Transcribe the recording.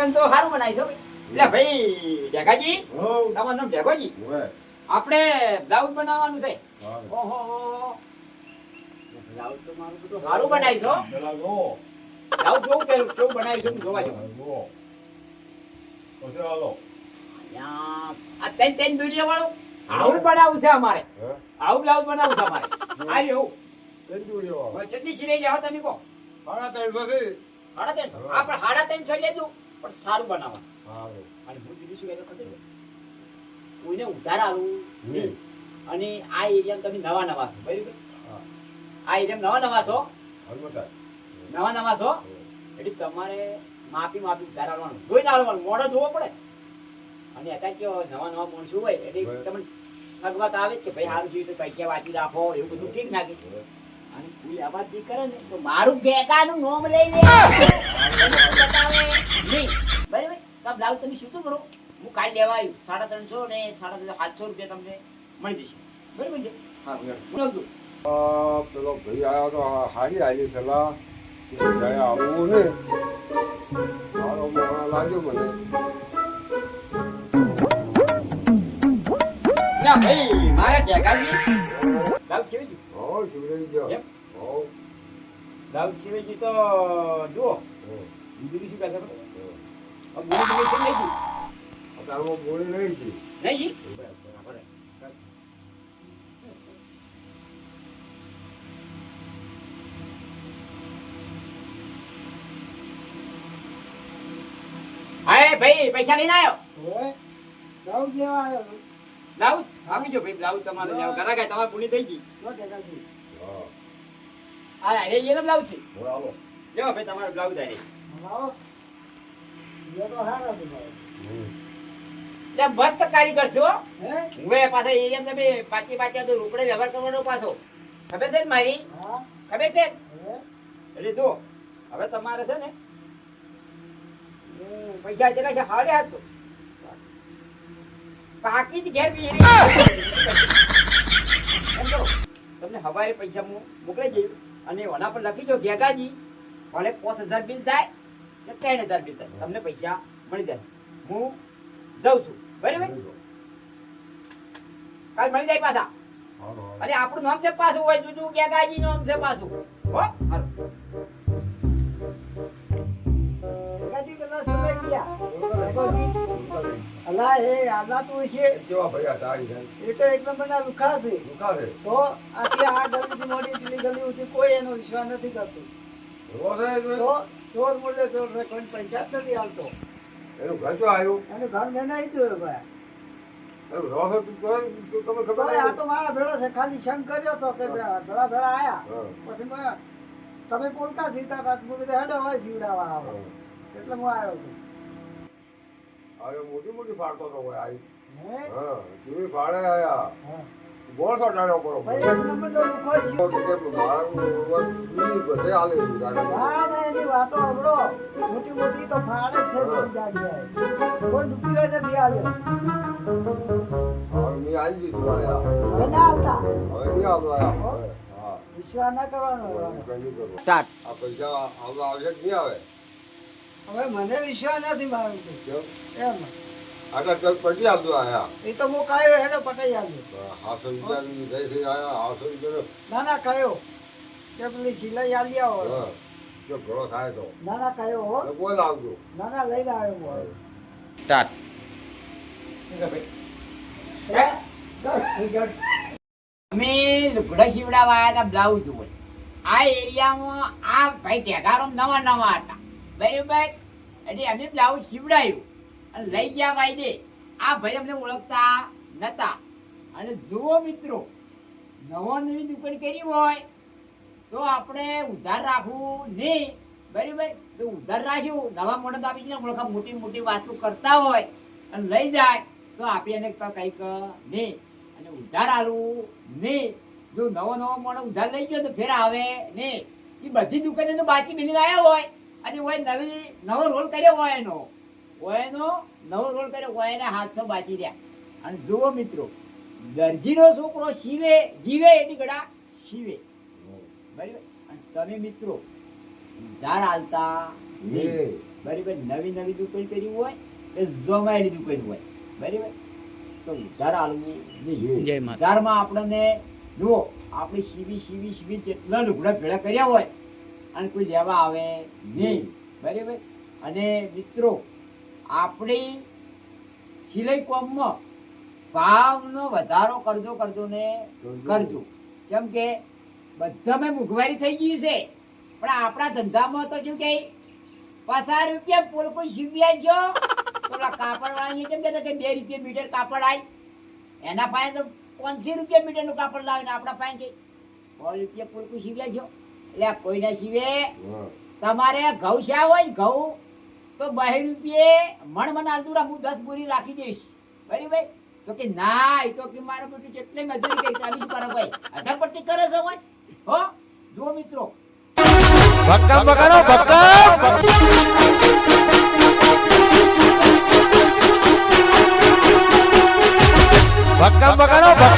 Chicken તો સારું બનાવી છો એટલે ભાઈ ઢેગાજી તમારું નામ ઢેગોજી આપણે બ્લાઉઝ બનાવવાનું છે ઓહો બ્લાઉઝ તો મારું બધું સારું બનાવી છો બ્લાઉઝ જોવું કેવું બનાવી છું જોવા જો આ તેન દુનિયા વાળું આવું બનાવવું છે અમારે આવું બ્લાઉઝ બનાવવું છે અમારે આ એવું ચટણી સિરાઈ જાઓ તમે કહો આપણે 350 લેજો પણ સારું બનાવવા અને હું બીજું શું કહેતો ખબર કોઈને ઉધાર આલું નહીં અને આ એરિયામાં તમે નવા છો બરાબર આ એરિયામાં નવા છો એટલે તમારે માપી ઉધાર આલવાનું જોઈને આલવાનું મોડો જોવો પડે અને અત્યારે કેવો નવા માણસો હોય એટલે તમને સગવત આવે કે ભાઈ સારું જોયું તો પૈસા વાંચી રાખો એવું બધું ઠીક નાખી અને કોઈ આ વાત નહીં કરે ને તો મારું ગેકાનું નામ લઈ લે બતાવે નહીં બરાબર તો બ્લાઉઝ તમે શું કરો હું કાલ લેવા આવ્યું 350 ને 750 રૂપિયા તમને મળી જશે બરાબર છે હા પેલો ભાઈ આવ્યો તો હારી આવેલી સલાહ ગયા આવવું ને મારો મોણા લાગ્યો મને ના ભાઈ મારા ગેકાજી બ્લાઉઝ સીવી શિવરાઈ ગયો બ્લાઉઝ સીવી તો જુઓ બીજું શું કહેતા બોલી છે નહીં અત્યારમાં બોલી રહી છે નહીં હા ભાઈ પૈસા લઈને આવ્યો બ્લાઉઝ લેવા આવ્યો બ્લાઉઝ આપી જો ભાઈ બ્લાઉઝ તમારે લેવા કરા ગયા તમારે પૂરી થઈ ગઈ હા અરે એનો બ્લાઉઝ છે લેવો ભાઈ તમારો બ્લાઉઝ આવે મસ્ત કારીગર છો હું પાછા એરિયા તમે પાછી તો રોકડે વ્યવહાર કરવાનો પાછો ખબર છે ને મારી ખબર છે એટલે જો હવે તમારે છે ને પૈસા કેટલા છે 750 બાકી જ ઘેર બી તમને હવારે પૈસા મોકલી જઈએ અને ઓના પર લખી દો ગેગાજી ભલે 5000 બિલ થાય કે 3000 બિલ થાય તમને પૈસા મળી જાય હું જાઉં છું બરાબર કાલ મળી જાય પાછા અને આપણું નામ છે પાછું હોય જુજુ ગેગાજી નામ છે પાછું હો હારું ગેગાજી પેલા સમય ગયા અલા હે આલા તો છે કેવા ભાઈ તારી છે એ તો એક નંબરના લુખા છે તો આટલી આ ગલીથી મોટી પેલી ગલી હતી કોઈ એનો વિશ્વાસ નથી કરતું તો ચોર બોલે ચોર ને કોઈ પૈસા જ નથી આવતો એનું ઘર તો આવ્યું એનું ઘર મેં નહીં જોયું ભાઈ તમે ખબર આ તો મારા ભેળો છે ખાલી શંક કર્યો તો કે ભેળા આયા પછી તમે કોલકા સીતા હતા હું કીધું હેડો હોય સીવડાવવા આવો એટલે હું આવ્યો છું અરે મોટી ફાડતો તો કોઈ આવી હા ટીવી ફાડે આયા ગોળ તો ડાળો કરો ભાઈ એક નંબર તો લુખો જ બધે આલે એની વાતો હમણો મોટી તો ફાડે છે કોઈ ડૂબી નથી આવ્યો હવે મેં આવી દીધું આયા હવે ના આવતા હવે નહીં આવતો આયા વિશ્વાસ ના કરવાનો સ્ટાર્ટ આ પૈસા આવતા આવશે કે નહીં આવે હવે મને વિશ્વાસ નથી મારું એમ આટલા ચક પટી આવતો આયા એ તો હું કાયો હેડો પટાઈ આવ્યો 700 રૂપિયાની જઈ થઈ આયા 800 રૂપિયા ના કાયો કે પેલી સિલાઈ આલી આવો જો ઘણો થાય તો ના કાયો હો કોઈ લાવજો ના લઈને આવ્યો હું સ્ટાર્ટ અમે લુગડા સીવડાવવા આવ્યા હતા બ્લાઉઝ હોય આ એરિયામાં આ ભાઈ ટેગારો નવા હતા બરાબર એટલે અમે બ્લાઉઝ સીવડાયું અને લઈ ગયા ભાઈ દે આ ભાઈ અમને ઓળખતા નતા અને જુઓ મિત્રો નવી દુકાન કરી હોય તો આપણે ઉધાર રાખવું નહીં બરાબર તો ઉધાર રાખ્યું નવા મોટા આપી છે ઓળખા મોટી વાતો કરતા હોય અને લઈ જાય તો આપી એને કંઈક નહીં અને ઉધાર આલવું નહીં જો નવો મોડો ઉધાર લઈ ગયો તો ફેર આવે નહીં એ બધી દુકાને તો બાચી બની આવ્યા હોય અને હોય નવો રોલ કર્યો હોય એનો નવો રોલ કર્યો હોય એને હાથો બાચી રહ્યા અને જુઓ મિત્રો દરજીનો છોકરો જીવે એની ગળા શીવે બરાબર અને તમે મિત્રો ઉધાર આલતા નહીં બરાબર, નવી નવી દુકાન કરી હોય એ જોમાયેલી દુકાન હોય, બરાબર, તો ઉધાર આલવું નહીં. જય માતા. ઉધારમાં આપણને જુઓ, આપણે સીવી જેટલા લુગડા ભેળા કર્યા હોય અને કોઈ લેવા આવે નહીં, બરાબર. અને મિત્રો, આપણી સિલાઈ કોમમાં ભાવનો વધારો કરજો ને કરજો. જેમ કે બધામાં મોંઘવારી થઈ ગઈ છે, પણ આપણા ધંધામાં તો શું કે 50 રૂપિયા પોલકો સીવ્યા છો, તો પેલા કાપડ વાળા જેમ કહેતા કે 2 રૂપિયા મીટર કાપડ આય, એના પાસે તો 500 રૂપિયા મીટર નું કાપડ લાવે ને આપણા પાસે કે 100 રૂપિયા પોલકો સીવ્યા છો. એટલે આ કોઈ ના સીવે. તમારે ઘઉં શા હોય ઘઉં તો 2 રૂપિયે મણ આલતું હું 10 બોરી રાખી દઈશ, બરાબર. તો કે ના, એ તો કે મારો બેટું જેટલે મજૂરી કરી ચાલી શું કરો ભાઈ, હજાર પડતી કરે છે ભાઈ. હો જો મિત્રો, ભક્કમ બગાડો, ભક્કમ બગાડો.